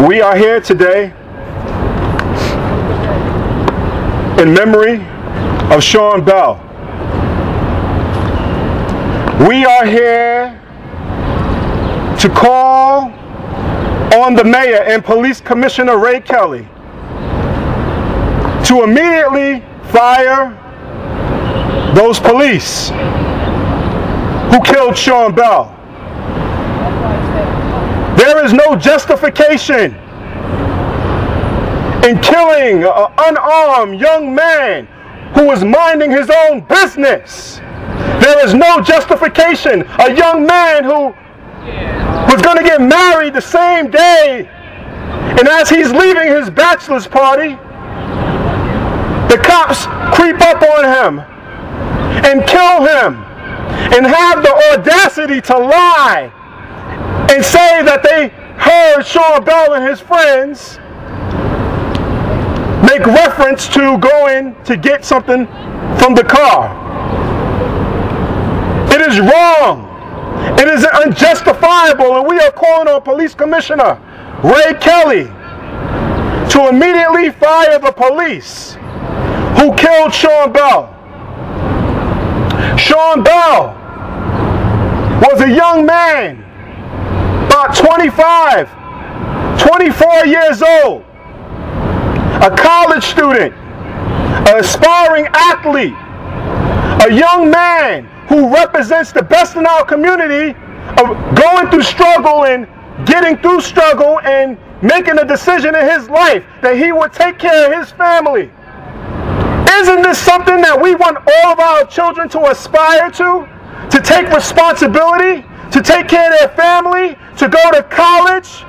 We are here today in memory of Sean Bell. We are here to call on the mayor and police commissioner Ray Kelly to immediately fire those police who killed Sean Bell. There is no justification in killing an unarmed young man who was minding his own business. There is no justification. A young man who was going to get married the same day, and as he's leaving his bachelor's party, the cops creep up on him and kill him and have the audacity to lie and say that they heard Sean Bell and his friends make reference to going to get something from the car. It is wrong. It is unjustifiable, and we are calling on Police Commissioner Ray Kelly to immediately fire the police who killed Sean Bell. Sean Bell was a young man, about 25, 24 years old, a college student, an aspiring athlete, a young man who represents the best in our community of going through struggle and getting through struggle and making a decision in his life that he would take care of his family. Isn't this something that we want all of our children to aspire to? To take responsibility, to take care of their family, to go to college,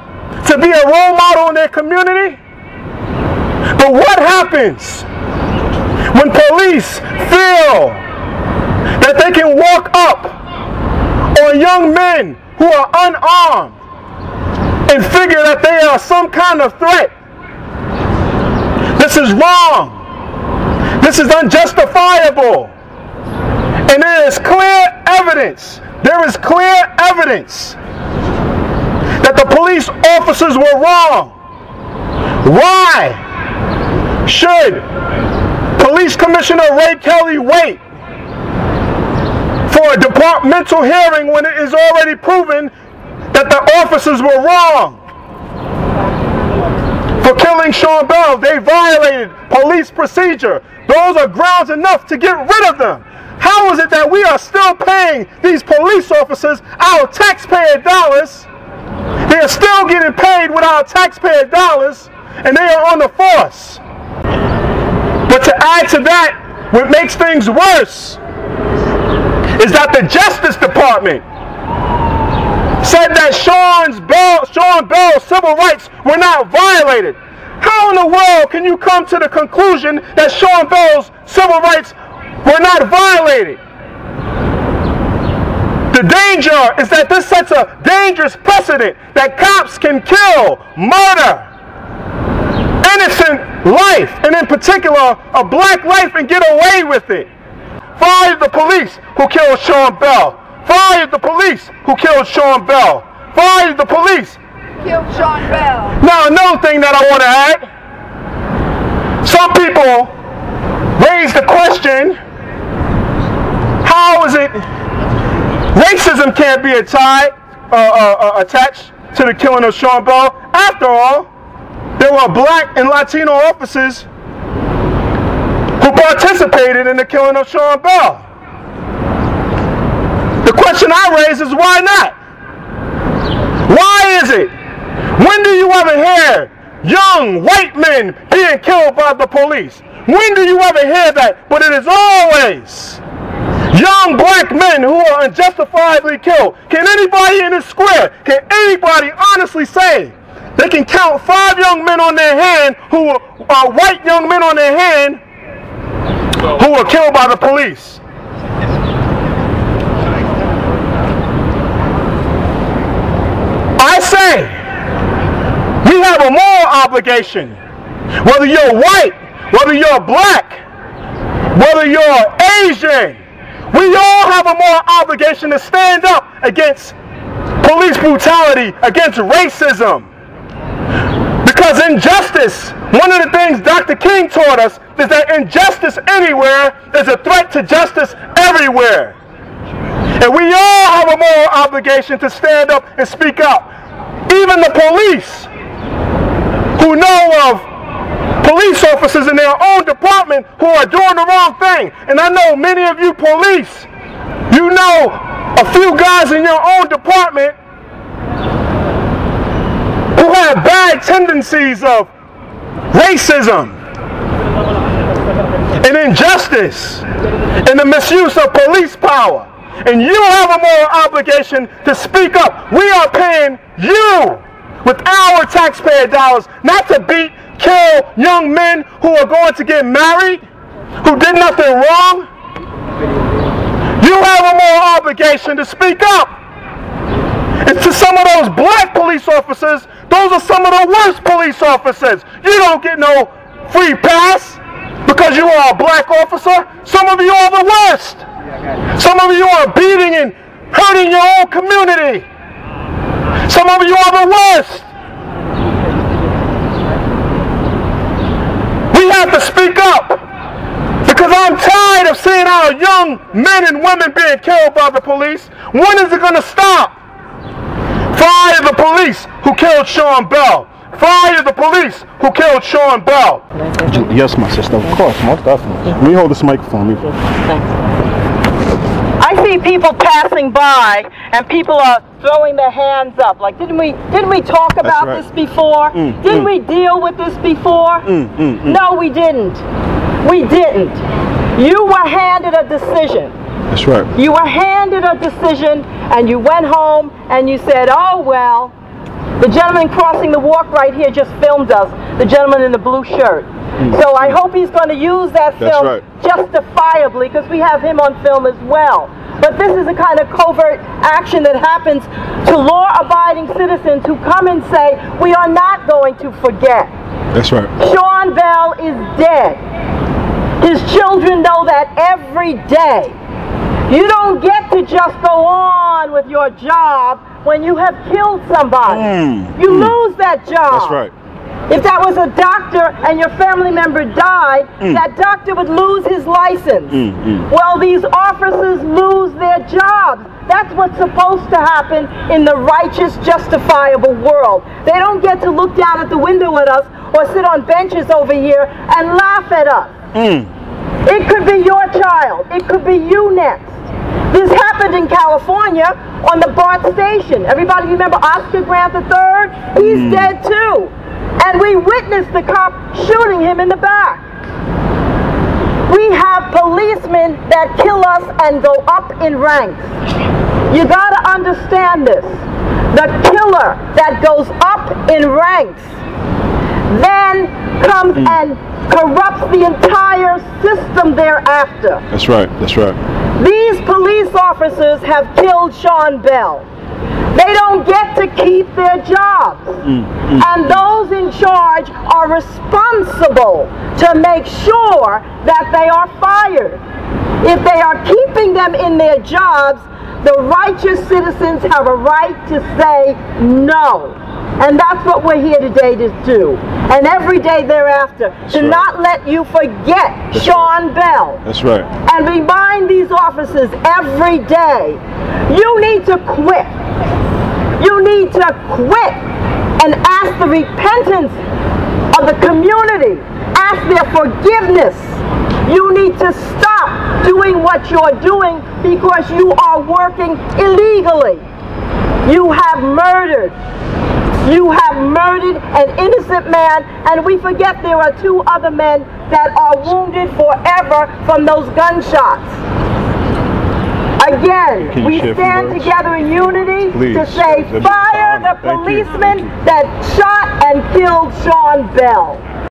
to be a role model in their community? But what happens when police feel that they can walk up on young men who are unarmed and figure that they are some kind of threat? This is wrong. This is unjustifiable. And there is clear evidence. There is clear evidence that the police officers were wrong. Why should Police Commissioner Ray Kelly wait for a departmental hearing when it is already proven that the officers were wrong for killing Sean Bell? They violated police procedure. Those are grounds enough to get rid of them. How is it that we are still paying these police officers our taxpayer dollars? They are still getting paid with our taxpayer dollars, and they are on the force. But to add to that, what makes things worse is that the Justice Department said that Sean Bell's civil rights were not violated. How in the world can you come to the conclusion that Sean Bell's civil rights were not violated? The danger is that this sets a dangerous precedent that cops can kill, murder innocent life, and in particular a black life, and get away with it. Fire the police who killed Sean Bell. Fire the police who killed Sean Bell. Fire the police killed Sean Bell. Now, another thing that I want to add. Some people raise the question, how is it racism can't be attached to the killing of Sean Bell? After all, there were black and Latino officers who participated in the killing of Sean Bell. The question I raise is, why not? Why is it? When do you ever hear young white men being killed by the police? When do you ever hear that? But it is always young black men who are unjustifiably killed. Can anybody in this square, can anybody honestly say they can count 5 young men on their hand who are white young men on their hand who were killed by the police? I say we have a moral obligation, whether you're white, whether you're black, whether you're Asian. We all have a moral obligation to stand up against police brutality, against racism. Because injustice, one of the things Dr. King taught us is that injustice anywhere is a threat to justice everywhere. And we all have a moral obligation to stand up and speak up. Even the police, who know of police officers in their own department who are doing the wrong thing. And I know many of you police, you know a few guys in your own department who have bad tendencies of racism and injustice and the misuse of police power. And you have a moral obligation to speak up. We are paying you with our taxpayer dollars not to beat, kill young men who are going to get married, who did nothing wrong. You have a moral obligation to speak up. And to some of those black police officers, those are some of the worst police officers. You don't get no free pass because you are a black officer. Some of you are the worst. Some of you are beating and hurting your own community. Some of you are the worst. We have to speak up because I'm tired of seeing our young men and women being killed by the police. When is it going to stop? Fire the police who killed Sean Bell. Fire the police who killed Sean Bell. Yes, my sister, of course, most definitely. Let me hold this microphone. I see people passing by and people are throwing their hands up. Like, didn't we talk about this before? Didn't we deal with this before? No, we didn't. We didn't. You were handed a decision. That's right. You were handed a decision and you went home and you said, oh, well, the gentleman crossing the walk right here just filmed us, the gentleman in the blue shirt. So I hope he's going to use that film justifiably because we have him on film as well. But this is a kind of covert action that happens to law-abiding citizens who come and say, we are not going to forget. That's right. Sean Bell is dead. His children know that every day. You don't get to just go on with your job when you have killed somebody. You lose that job. That's right. If that was a doctor and your family member died, that doctor would lose his license. Well, these officers lose their jobs. That's what's supposed to happen in the righteous, justifiable world. They don't get to look down at the window at us or sit on benches over here and laugh at us. It could be your child. It could be you next. This happened in California on the BART station. Everybody remember Oscar Grant III? He's dead too. And we witnessed the cop shooting him in the back. We have policemen that kill us and go up in ranks. You got to understand this. The killer that goes up in ranks then comes and corrupts the entire system thereafter. That's right. That's right. These police officers have killed Sean Bell. They don't get to keep their jobs. And those in charge are responsible to make sure that they are fired. If they are keeping them in their jobs, the righteous citizens have a right to say no. And that's what we're here today to do. And every day thereafter, to not let you forget Sean Bell. That's right. And remind these officers every day, you need to quit. You need to quit and ask the repentance of the community. Ask their forgiveness. You need to stop doing what you're doing because you are working illegally. You have murdered. You have murdered an innocent man, and we forget there are 2 other men that are wounded forever from those gunshots. Again, we stand together in unity to say, fire the policeman that shot and killed Sean Bell.